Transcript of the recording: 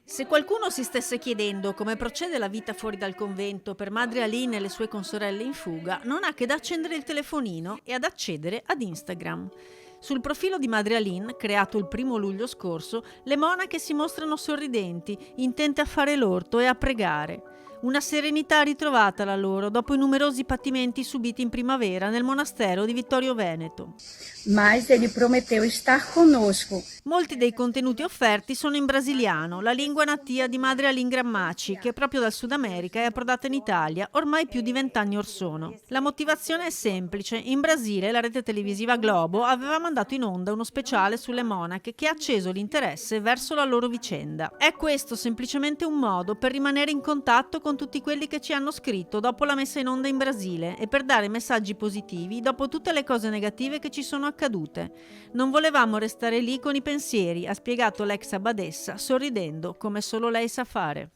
Se qualcuno si stesse chiedendo come procede la vita fuori dal convento per Madre Aline e le sue consorelle in fuga, non ha che da accendere il telefonino e ad accedere ad Instagram. Sul profilo di Madre Aline, creato il 1° luglio scorso, le monache si mostrano sorridenti, intente a fare l'orto e a pregare. Una serenità ritrovata la loro dopo i numerosi patimenti subiti in primavera nel monastero di Vittorio Veneto. Mas ele prometeu estar conosco. Molti dei contenuti offerti sono in brasiliano, la lingua natia di Madre Aline Grammaci, che proprio dal Sud America è approdata in Italia ormai più di 20 anni or sono. La motivazione è semplice: in Brasile la rete televisiva Globo aveva mandato in onda uno speciale sulle monache che ha acceso l'interesse verso la loro vicenda. È questo semplicemente un modo per rimanere in contatto con tutti quelli che ci hanno scritto dopo la messa in onda in Brasile e per dare messaggi positivi dopo tutte le cose negative che ci sono accadute. Non volevamo restare lì con i pensieri, ha spiegato l'ex abbadessa, sorridendo come solo lei sa fare.